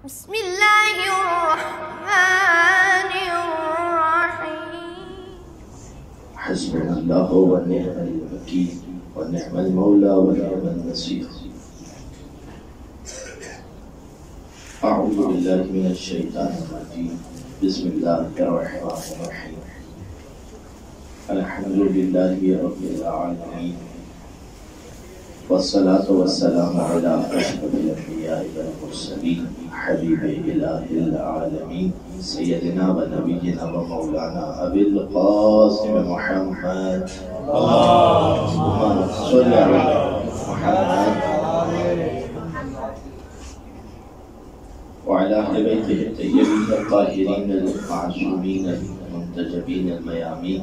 بسم اللہ الرحمن الرحیم حسبنا اللہ ونعم الوکیل ونعم المولا ونعم النصیر اعوذ باللہ من الشیطان الرجیم بسم اللہ الرحمن الرحیم الحمد للہ رب العالمین والصلاة والسلام على أشرف الأنبياء والمرسلين حبيب إله العالمين سيدنا ونبينا ومولانا أبي القاسم محمد اللهم صل على محمد وعلى أهل بيته الطيبين الطاهرين المعصومين المنتجبين الميامين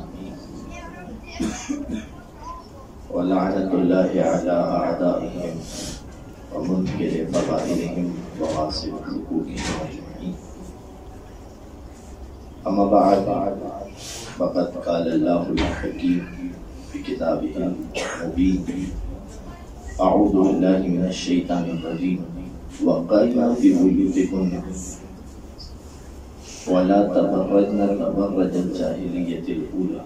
ولعنة الله على أعدائهم ومنكر فضائلهم وغاصب حقوقهم أجمعين. أما بعد فقد قال الله الحكيم في كتابه المبين أعوذ بالله من الشيطان الرجيم وقرنا في بيوتكن ولا تبرجن تبرج الجاهلية الأولى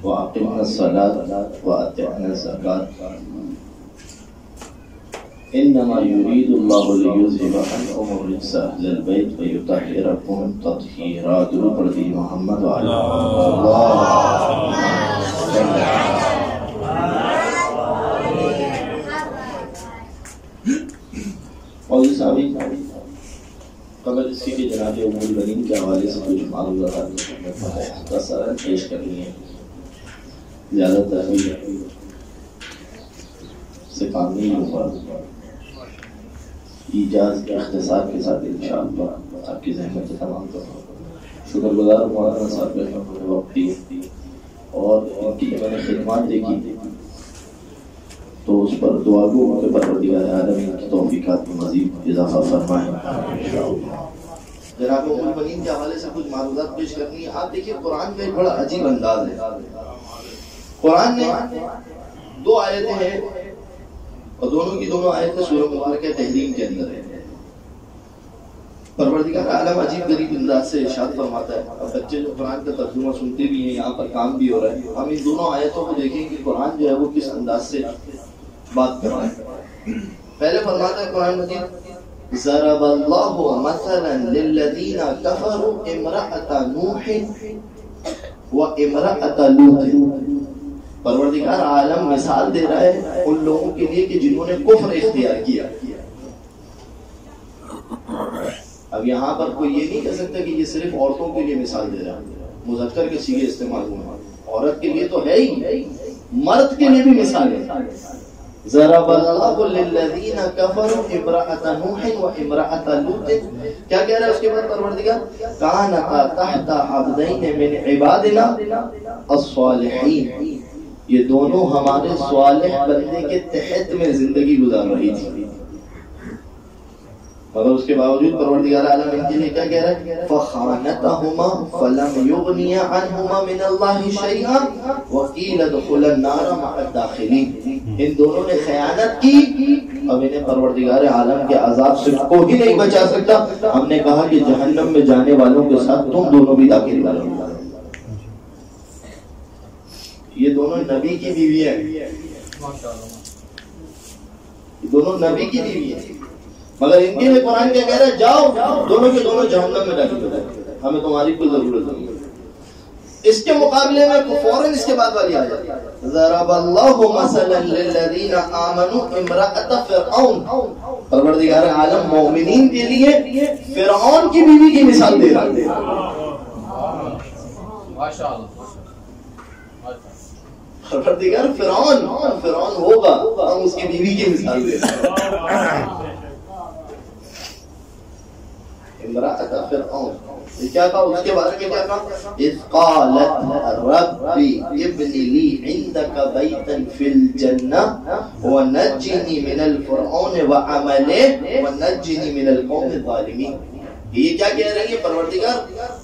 وأقمنا الصلاة وأطعنا الزكاة إنما يريد الله ليذهب عنكم الرجس أهل البيت ويطهركم تطهيرا. درود پر دی محمد وعلى الله. اور سامعین قبل اسی کے جناب ام البنین کے حوالے سے کچھ معلومات مختصراً پیش کرنی ہے. زیادہ تحویل سے کام نہیں ہوگا، ایجاز اختصار کے ساتھ انشاءاللہ آپ کی زحمت سے تمام کروں. شکر گزار مولانا صاحب نے وقت دی اور ان کی میں نے خدمات دیکھی تو اس پر دعا گو کے پروردگار عالم ان کی توفیقات میں مزید اضافہ فرمائے. جناب ام البنین کے حوالے سے کچھ معلومات پیش کرنی ہے. آپ دیکھیے قرآن کا ایک بڑا عجیب انداز ہے. قرآن نے دو آیتیں ہیں اور دونوں کی دونوں آیتیں سورہ مبارکہ تحریم کے اندر ہیں. پروردگار عالم عجیب غریب انداز سے ارشاد فرماتا ہے. اور بچے جو قرآن کا ترجمہ سنتے بھی ہیں، یہاں پر کام بھی ہو رہا ہے. ہم ان دونوں آیتوں کو دیکھیں کہ قرآن جو ہے وہ کس انداز سے بات کر رہا ہے. پہلے فرماتا ہے قرآن مجید ضرب اللہ مثلا للذین کفروا امرأۃ نوح وامرأۃ لوط. پروردگار عالم مثال دے رہا ہے ان لوگوں کے لیے کہ جنہوں نے کفر اختیار کیا. اب یہاں پر کوئی یہ نہیں کہہ سکتا کہ یہ صرف عورتوں کے لیے مثال دے رہا ہے. مذکر کے صیغے استعمال ہوئے، عورت کے لیے تو ہے ہی، مرد کے لیے بھی مثال ہے. ضرب اللہ للذین کفروا امرأۃ نوح وامرأۃ لوط. کیا کہہ رہا ہے اس کے بعد پروردگار؟ کانتا تحت عبدین من عبادنا الصالحین. یہ دونوں ہمارے صالح بندے کے تحت میں زندگی گزار رہی تھی، مگر اس کے باوجود پروردگار عالم ان کے لیے کیا کہہ رہا ہے؟ فخانتہما فلم یغنی عنہما من اللہ شیئا وقیل ادخلا النار مع الداخلین. ان دونوں نے خیانت کی، اب انہیں پروردگار عالم کے عذاب سے کوئی نہیں بچا سکتا. ہم نے کہا کہ جہنم میں جانے والوں کے ساتھ تم دونوں بھی داخل ہو. یہ دونوں نبی کی بیوی ہیں، یہ دونوں نبی کی بیوی ہیں، مگر ان کے لیے قرآن کیا کہہ رہا ہے؟ جاؤ دونوں کے دونوں جہنم میں داخل ہو جائیں، ہمیں تمہاری کوئی ضرورت نہیں. اس کے مقابلے میں فوراً اس کے بعد والی آیت ضرب اللہ مثلا للذین آمنوا امرأۃ فرعون. پروردگار عالم مومنین کے لیے فرعون کی بیوی کی مثال دے رہا ہے. ماشاءاللہ. پروردگار فرعون ہوگا، ہم اس کی بیوی کی مثال دے رہے ہیں. امرأۃ فرعون کیا کہا اس کے بارے میں؟ کیا کہا؟ اذ قالت ربی ابن لی عندک بیتا فی الجنہ ونجنی من الفرعون وعملہ ونجنی من القوم الظالمین. یہ کیا کہہ رہی ہے؟ پروردگار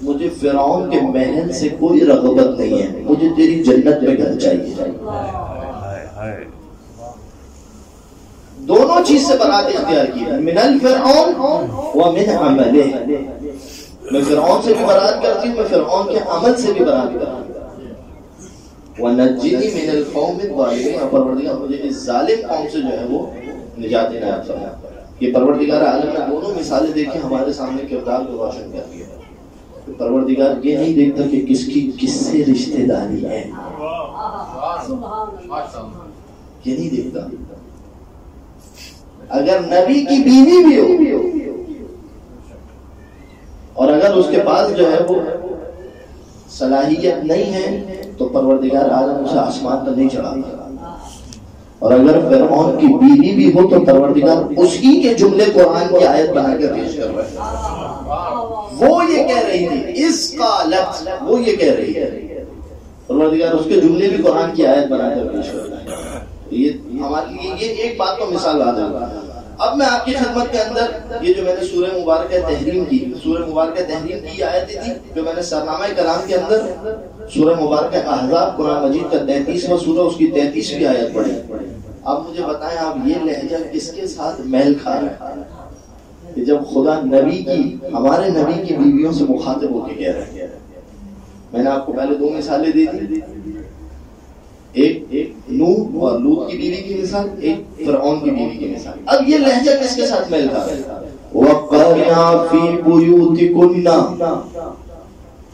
مجھے فرعون کے محل سے کوئی رغبت نہیں ہے، مجھے تیری جنت میں گھر چاہیے. دونوں چیز سے برات اختیار کی ہے، من الفرعون ومن عملہ، میں فرعون سے بھی برات کرتی ہوں، میں فرعون کے عمل سے بھی برات کرتی ہوں۔ وَنَجِّنِي مِنَ الْقَوْمِ الظَّالِمِينَ، پروردگار مجھے اس ظالم قوم سے جو ہے وہ نجات عنایت فرما۔ یہ پروردگار عالم نے دونوں مثالیں دیکھی ہمارے سامنے کردار کو روشن کر دیا۔ پروردگار یہ نہیں دیکھتا کہ کس کی کس سے رشتہ داری ہے، یہ نہیں دیکھتا۔ اگر نبی کی بیوی بھی ہو اور اگر اس کے پاس جو ہے وہ صلاحیت نہیں ہے تو پروردگار عالم اسے آسمان پر نہیں چڑھاتا، اور اگر فرعون کی بیوی بھی ہو تو پروردگار اسی کے جملے قرآن کی آیت بنا کر پیش کر رہا ہے۔ وہ یہ کہہ رہی تھی، اس قالت، وہ یہ کہہ رہی ہے، پروردگار اس کے جملے بھی قرآن کی آیت بنا کر پیش کر رہا ہے۔ یہ ہمارے لیے یہ ایک بات کو مثال آ جائے۔ اب میں آپ کی خدمت کے اندر یہ جو میں نے سورہ مبارکہ تحریم کی، سورہ مبارکہ تحریم کی آیتیں تھی جو میں نے سرنامہ کلام کے اندر سورہ مبارکہ احزاب قرآن مجید کا 33واں سورہ اس کی 33ویں آیت پڑھی۔ اب مجھے بتائیں آپ یہ لہجہ کس کے ساتھ میل کھا رہا ہے کہ جب خدا نبی کی، ہمارے نبی کی بیویوں سے مخاطب ہو کے کہہ رہے ہیں۔ میں نے آپ کو پہلے دو مثالیں دی تھی، ایک نوح اور لوط کی بیوی کی مثال، ایک فرعون کی بیوی کی مثال۔ اب یہ لہجہ کس کے ساتھ میل کھا رہا ہے؟ وَقَرْنَا فِي بُيُوتِكُنَّ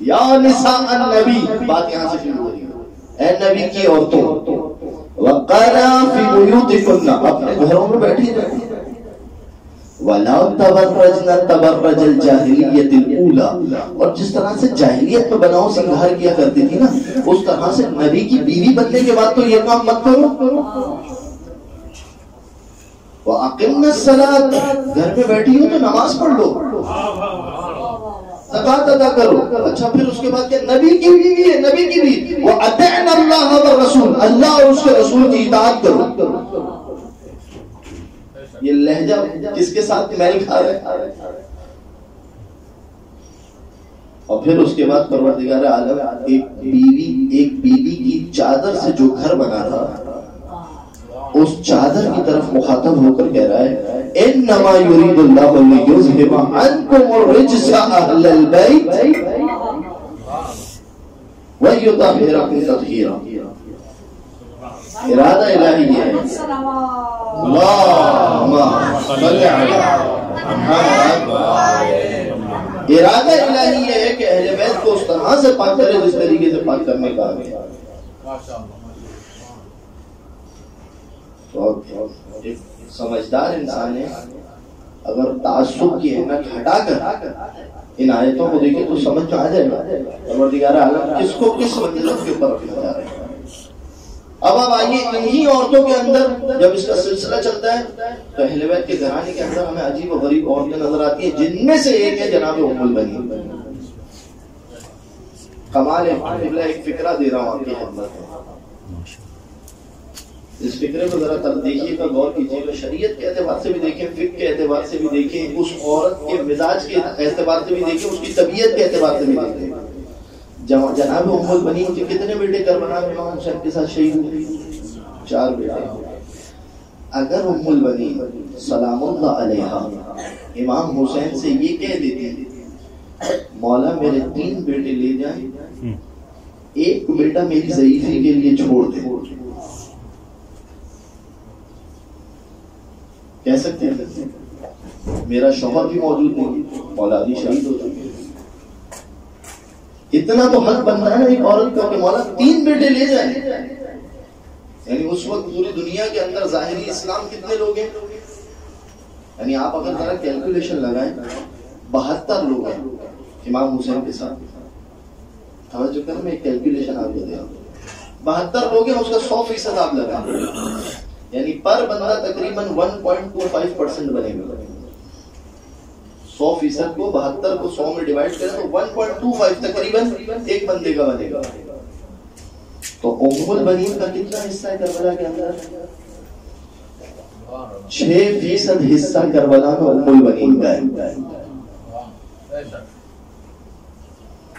یا نساء النبی، بات یہاں سے شروع ہو رہی ہے، اے نبی کی عورتوں، وَقَرْنَا فِي بُيُوتِكُنَّ، اپنے گھروں میں بیٹھی رہی، وَلَا تَبَرَّجْنَ تَبَرَّجَ الْجَاهِلِيَّةِ الْأُولَى، اور جس طرح سے جاہلیت میں بناؤ سنگھار کیا کرتی تھی نا، اس طرح سے نبی کی بیوی بننے کے بعد تو یہ کام مت کرو۔ وَأَقِمْنَ الصَّلَاةَ، گھر میں بیٹھی ہو تو نماز پڑھ لو، زکات ادا کرو۔ اچھا پھر اس کے بعد کیا؟ نبی کی بیوی ہے، نبی کی بیوی، وَأَطِعْنَ اللَّهَ وَالرَّسُولَ، اللہ اور اس کے رسول کی اطاعت کرو۔ یہ لہجہ کس کے ساتھ میل کھا رہا ہے؟ اور پھر اس کے بعد پروردگار عالم ایک بیوی کی چادر سے جو گھر بنا تھا اس چادر کی طرف مخاطب ہو کر کہہ رہا ہے انما یرید اللہ لیذھب عنکم الرجس اہل البیت ویطہرکم تطہیرا۔ ارادہ الہی ہے، اللہم صلی علی محمد، ارادہ الہی یہ ہے کہ اہل بیت کو اس طرح سے پاک کرے جس طریقے سے پاک کرنے کا ہے۔ ایک سمجھدار انسان ہے اگر تعصب کی اہمیت ہٹا کر ان آیتوں کو دیکھے تو سمجھ میں آ جائے گا پروردگار عالم کس کو کس منزلت کے اوپر رکھنا چاہ رہے ہیں۔ اب آئیے انہی عورتوں کے اندر جب اس کا سلسلہ چلتا ہے تو اہل بیت کے گھرانے کے اندر ہمیں عجیب و غریب عورتیں نظر آتی ہیں، جن میں سے ایک ہے جناب ام البنین۔ کمال ہے، ایک فکرہ دے رہا ہوں آپ کی خدمت میں، اس فکرے کو ذرا دیکھیے گا، غور کیجیے گا، شریعت کے اعتبار سے بھی دیکھیں، فقہ کے اعتبار سے بھی دیکھیں، اس عورت کے مزاج کے اعتبار سے بھی دیکھیں، اس کی طبیعت کے اعتبار سے بھی دیکھیں۔ جناب ام البنین کے کتنے بیٹے کربلا میں امام حسین کے ساتھ شہید ہوئے؟ 4 بیٹے۔ اگر ام البنین سلام اللہ علیہا امام حسین سے یہ کہہ دیتی مولا میرے 3 بیٹے لے جائیں، ایک بیٹا میری ضعیفی کے لیے چھوڑ دے، کہہ سکتے ہیں میرا شوہر بھی موجود نہیں، مولا بھی شہید ہو چکے۔ اتنا تو حق بنتا ہے نا ایک عورت کا کہ مولا 3 بیٹے لے جائیں۔ یعنی اس وقت پوری دنیا کے اندر ظاہری اسلام کتنے لوگ ہیں؟ یعنی آپ اگر ذرا کیلکولیشن لگائیں 72 لوگ ہیں امام حسین کے ساتھ۔ توجہ کریں، میں ایک کیلکولیشن آپ کو دے رہا ہوں، 72 لوگ ہیں، اس کا 100% آپ لگائیں، یعنی پر بندہ تقریباً 1.25% بنے گا۔ 100% کو 72 کو 100 میں ڈیوائڈ کریں تو 1.25 تقریباً ایک بندے کا بنے گا۔ تو ام البنین کا کتنا حصہ ہے کربلا کے اندر؟ 6% حصہ کربلا میں ام البنین کا ہے۔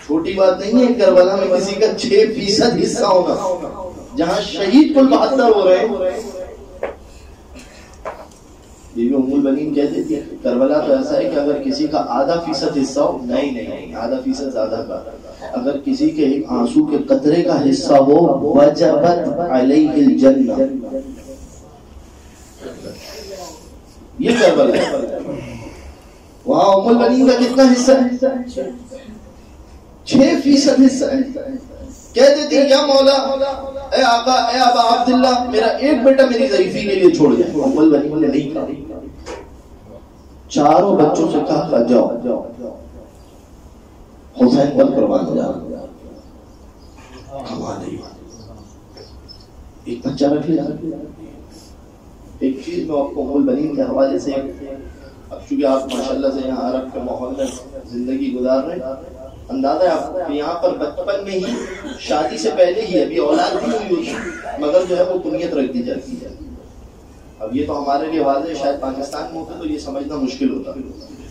چھوٹی بات نہیں ہے کربلا میں کسی کا 6% حصہ ہونا، جہاں شہید کل 72 ہو رہے ہیں۔ بنین کہتے تھے کربلا تو ایسا ہے کہ اگر کسی کا 0.5% حصہ ہو، نہیں 0.5% زیادہ کا، اگر کسی کے ایک آنسو کے قطرے کا حصہ ہو وجبت علیہ الجنہ، یہ کربلا ہے۔ وہاں ام البنین کا کتنا حصہ ہے؟ 6% حصہ ہے۔ کہتے تھے یا مولا اے آقا اے ابا عبداللہ میرا ایک بیٹا میری ضعیفی کے لیے چھوڑ جائے۔ ام البنین نے نہیں کہا، چاروں بچوں سے کہا جاؤ حسین پر قربان ہو جاؤ۔ کمال ہے، ایک بچہ رکھ لیا۔ ایک چیز میں آپ کو ام البنین کے حوالے سے، اب چونکہ آپ ماشاءاللہ سے یہاں عرب کے ماحول میں زندگی گزار رہے ہیں، اندازہ ہے آپ کو کہ یہاں پر بچپن میں ہی شادی سے پہلے ہی ابھی اولاد بھی ہوئی ہوتی مگر جو ہے وہ کنیت رکھ دی جاتی ہے۔ اب یہ تو ہمارے لیے واضح ہے، شاید پاکستان میں ہوتا تو یہ سمجھنا مشکل ہوتا،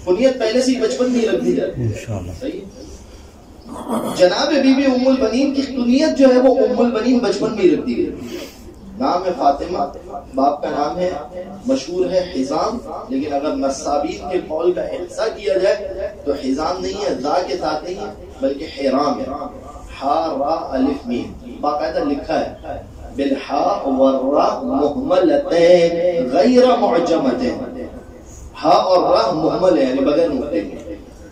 کنیت پہلے سے ہی بچپن میں ہی رکھ دی جاتی ہے۔ صحیح ہے؟ جناب بی بی ام البنین کی کنیت جو ہے وہ ام البنین بچپن میں ہی رکھ دی گئی۔ نام ہے فاطمہ، باپ کا نام ہے مشہور ہے حزام، لیکن اگر نصابین کے قول کا احصاء کیا جائے تو حزام نہیں ہے، ذا کے ساتھ نہیں ہے بلکہ حرام ہے، ہا را الف میم، باقاعدہ لکھا ہے بالحاء والراء مہملتین غیر معجمتین، ہا اور را مہمل ہے یعنی بغیر نقطے کے۔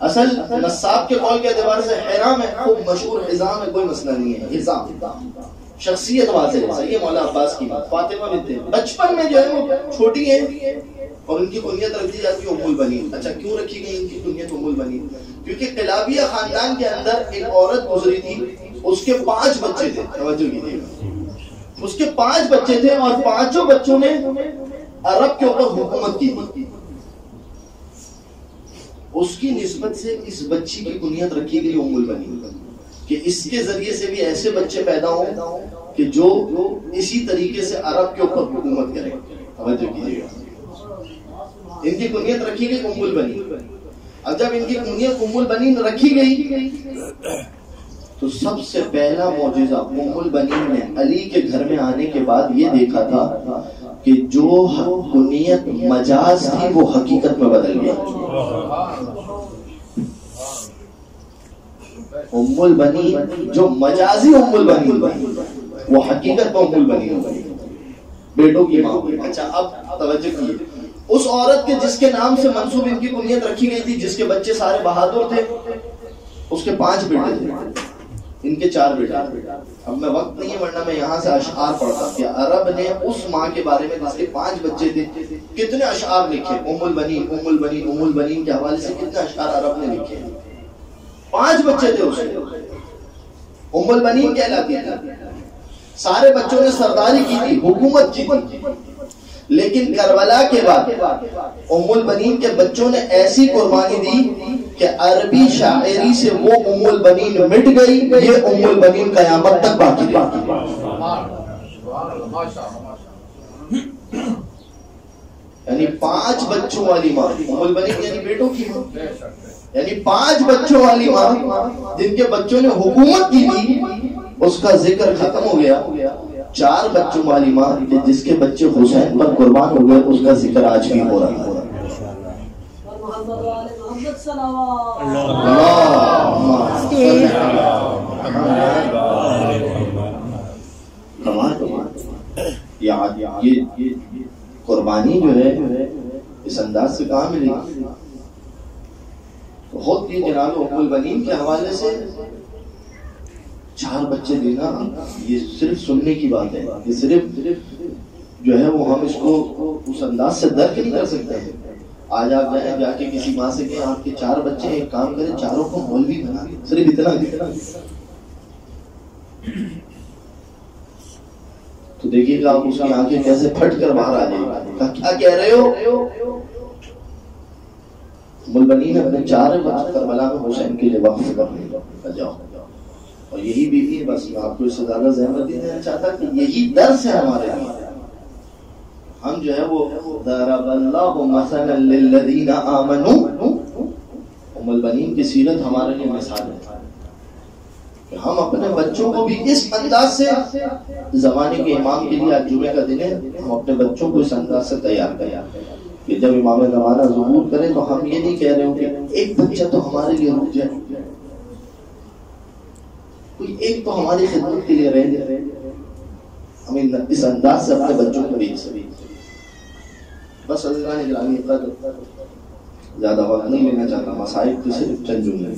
اصل نصاب کے قول کے اعتبار سے حرام ہے، خوب مشہور حزام ہے، کوئی مسئلہ نہیں ہے، حزام شخصیت واضح ہے۔ صحیح ہے مولا عباس کی بات، فاطمہ بنت بچپن میں جو ہے وہ چھوٹی ہے اور ان کی کنیت رکھ دی جاتی ہے ام البنین۔ اچھا کیوں رکھی گئی ان کی کنیت ام البنین؟ کیونکہ قلابیہ خاندان کے اندر ایک عورت گزری تھی، اس کے 5 بچے تھے، توجہ کیجیے گا، اس کے 5 بچے تھے اور 5 بچوں نے عرب کے اوپر حکومت کی تھی۔ اس کی نسبت سے اس بچی کی کنیت رکھی گئی ام البنین، کہ اس کے ذریعے سے بھی ایسے بچے پیدا ہوں کہ جو اسی طریقے سے عرب کے اوپر حکومت کریں۔ توجہ کیجیے گا، ان کی کنیت رکھی گئی ام البنین۔ اب جب ان کی کنیت ام البنین رکھی گئی تو سب سے پہلا معجزہ ام البنین نے علی کے گھر میں آنے کے بعد یہ دیکھا تھا کہ جو کنیت مجاز تھی وہ حقیقت میں بدل گیا۔ ام البنین جو مجازی ام البنین بنی وہ حقیقت میں ام البنین بنی، بیٹوں کی ماں ہوئی۔ اچھا اب توجہ کیجیے، اس عورت کے جس کے نام سے منسوب ان کی کنیت رکھی گئی تھی، جس کے بچے سارے بہادر تھے، اس کے 5 بیٹے تھے، ان کے 4 بیٹے۔ اب میں وقت نہیں ہے ورنہ میں یہاں سے اشعار پڑھتا کہ عرب نے اس ماں کے بارے میں جس کے 5 بچے تھے کتنے اشعار لکھے، ام البنین ام البنین ام البنین کے حوالے سے کتنے اشعار عرب نے لکھے۔ 5 بچے تھے اس کے، ام البنین کہلاتی تھی، سارے بچوں نے سرداری کی تھی، حکومت کی تھی، لیکن کربلا کے بعد ام البنین کے بچوں نے ایسی قربانی دی کہ عربی شاعری سے وہ ام البنین مٹ گئی، یہ ام البنین قیامت تک باقی تھی۔ یعنی 5 بچوں والی ماں، ام البنین یعنی بیٹوں کی ماں، یعنی 5 بچوں والی ماں جن کے بچوں نے حکومت کی تھی، اس کا ذکر ختم ہو گیا۔ 4 بچوں والی ماں جس کے بچے حسین پر قربان ہو گئے، اس کا ذکر آج بھی ہو رہا ہے۔ یہ قربانی جو ہے اس انداز سے کہاں ملے گی؟ بہت یہ جناب ام البنین کے حوالے سے 4 بچے دینا یہ صرف سننے کی بات ہے، یہ صرف جو ہے وہ ہم اس کو اس انداز سے درک نہیں کر سکتے ہیں۔ آج آپ جائیں جا کے کسی ماں سے کہیں آپ کے 4 بچے ایک کام کریں، 4 کو مولوی بنا دیں، صرف اتنا تو دیکھیے گا آپ اس کی آنکھیں کیسے پھٹ کر باہر آ جائے گا، کیا کہہ رہے ہو؟ ام البنین اپنے 4 بچے کربلا میں حسین کے لیے وقف کرنے جاؤ، اور یہی بیوی ہے۔ بس میں آپ کو اس سے زیادہ زحمت نہیں دینا چاہتا کہ یہی درس ہے ہمارے لیے۔ ہم جو ہے وہ ضرب اللہ مثلا للذین آمنوا، ام البنین کی سیرت ہمارے لیے مثال ہے کہ ہم اپنے بچوں کو بھی اس انداز سے، زمانے کے امام کے لیے آج جمعے کا دن ہے، ہم اپنے بچوں کو اس انداز سے تیار کریں کہ جب امام زمانہ ظہور کرے تو ہم یہ نہیں کہہ رہے ہوں کہ ایک بچہ تو ہمارے لیے رک جائے، کوئی ایک تو ہماری خدمت کے لیے رہ جائے. ہمیں اس انداز سے اپنے بچوں کو بھیج سکیں. بس عزیزان گرامی قدر، زیادہ وقت نہیں لینا چاہتا، مسائل تو صرف چند جملے.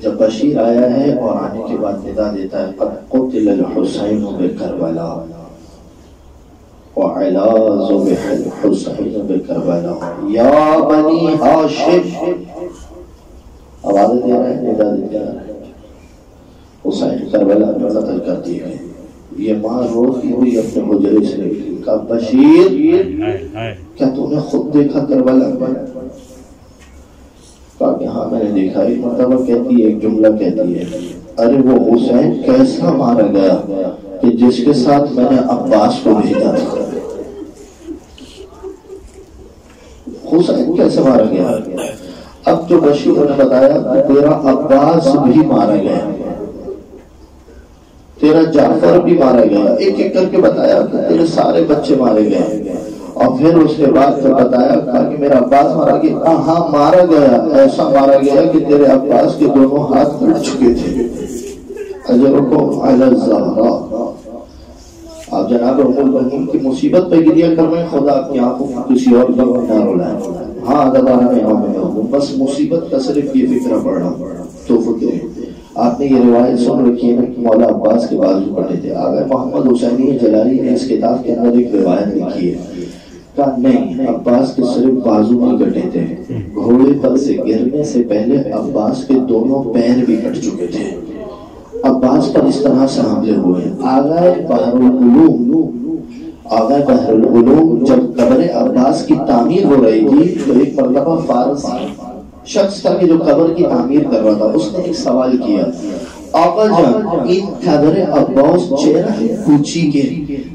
جب بشیر آیا ہے اور آنے کے بعد ندا دیتا ہے قد قتل الحسین بکربلا وعلاز الحسین بکربلا یا بنی ہاشم، آوازیں دے رہے ہیں، ندا دیتا ہے حسین کربلا میں قتل کر دیے گئے. یہ ماں روتی ہوئی اپنے حجرے سے نکلی، کہا بشیر کیا تو نے خود دیکھا کربلا میں؟ کہا کہ ہاں میں نے دیکھا. ایک مرتبہ کہتی ہے، ایک جملہ کہتی ہے، ارے وہ حسین کیسا مارا گیا کہ جس کے ساتھ میں نے عباس کو بھیجا تھا. حسین کیسے مارا گیا؟ اب جو بشیر نے بتایا کہ تیرا عباس بھی مارا گیا، تیرا جعفر بھی مارا گیا، ایک ایک کر کے بتایا کہ تیرے سارے بچے مارے گئے. اور پھر اس کے بعد پھر بتایا کہ میرا عباس مارا گیا. ہاں مارا گیا، ایسا مارا گیا کہ تیرے عباس کے دونوں ہاتھ کٹ چکے تھے. اجرکم علی الزہراء. آپ جناب ام المؤمنین کی مصیبت پہ گریہ کر رہے ہیں، خدا کی آنکھوں کو کسی اور کی نہ رلائیں. ہاں ادبارہ میں ہوں، بس مصیبت کا صرف یہ فکر پڑ رہا تو فکر. آپ نے یہ روایت سن رکھی ہے کہ مولا عباس کے بازو کٹے تھے. آگے محمد حسینی جلالی نے اس کتاب کے اندر ایک روایت لکھی ہے، کہا نہیں، عباس کے صرف بازو نہیں کٹے تھے، گھوڑے پر سے گرنے سے پہلے عباس کے دونوں پیر بھی کٹ چکے تھے. عباس پر اس طرح سے حملے ہوئے. آغا بحر العلوم جب قبر عباس کی تعمیر ہو رہی تھی تو ایک مرتبہ فارس شخص تھا کہ جو قبر کی تعمیر کر رہا تھا. اس نے ایک سوال کیا، آقا جان ان قبر عباس چہرہ پوچھی کے،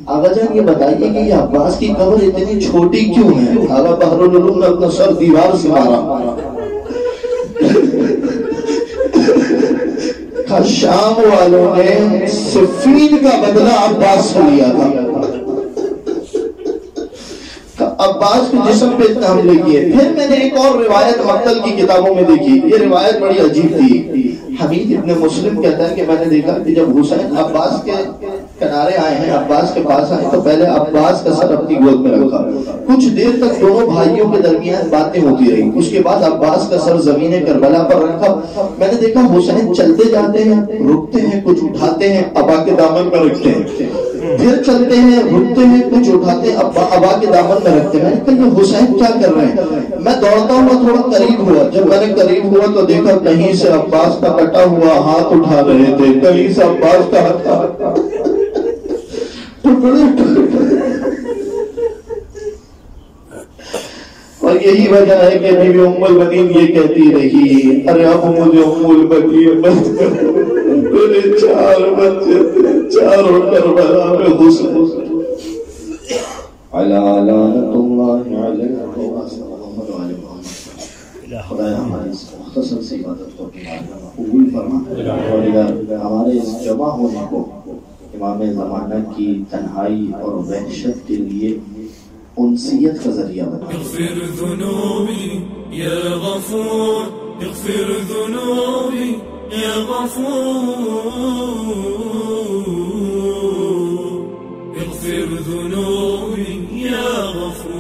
آقا جان یہ بتائیے کہ یہ عباس کی قبر اتنی چھوٹی کیوں ہے؟ آقا بحر العلوم نے اپنا سر دیوار سے مارا. شام والوں نے صفین کا بدلہ عباس سے لیا تھا. عباس کے جسم پہ اتنے حملے کیے. پھر میں نے ایک اور روایت مقتل کی کتابوں میں دیکھی، یہ روایت بڑی عجیب تھی. حمید ابن مسلم کہتا ہے کہ میں نے دیکھا کہ جب حسین عباس کے کنارے آئے ہیں، عباس کے پاس آئے تو پہلے عباس کا سر اپنی گود میں رکھا. کچھ دیر تک دونوں بھائیوں کے درمیان باتیں ہوتی رہی. اس کے بعد عباس کا سر زمین کربلا پر رکھا. میں نے دیکھا حسین چلتے جاتے ہیں، رکتے ہیں، کچھ اٹھاتے ہیں، ابا کے دامن میں رکھتے ہیں، پھر چلتے ہیں، رکتے ہیں، کچھ اٹھاتے ہیں، ابا کے دامن میں رکھتے ہیں. میں نے کہا یہ حسین کیا کر رہے ہیں؟ میں دوڑتا ہوا تھوڑا قریب ہوا. جب میں نے قریب ہوا تو دیکھا کہیں سے عباس کا کٹا ہوا ہاتھ اٹھا رہے تھے، کہیں سے عباس کا ہاتھ اور یہی وجہ ہے کہ بیوی ام المؤمنین یہ کہتی رہی، ارے اب مجھے ام المؤمنین مت کرو، میرے 4 بچے تھے، چاروں کربلا میں حسین علی لعنت اللہ علیہ محمد و آل محمد. خدایا ہماری اس مختصر سی عبادت کو قبول فرما اور ہمارے اس جمع ہونے کو امام زمانہ کی تنہائی اور وحشت کے لیے انسیت کا ذریعہ بنا. اغفر ذنوبی یا غفور، اغفر ذنوبی یا غفور، اغفر ذنوبی یا غفور.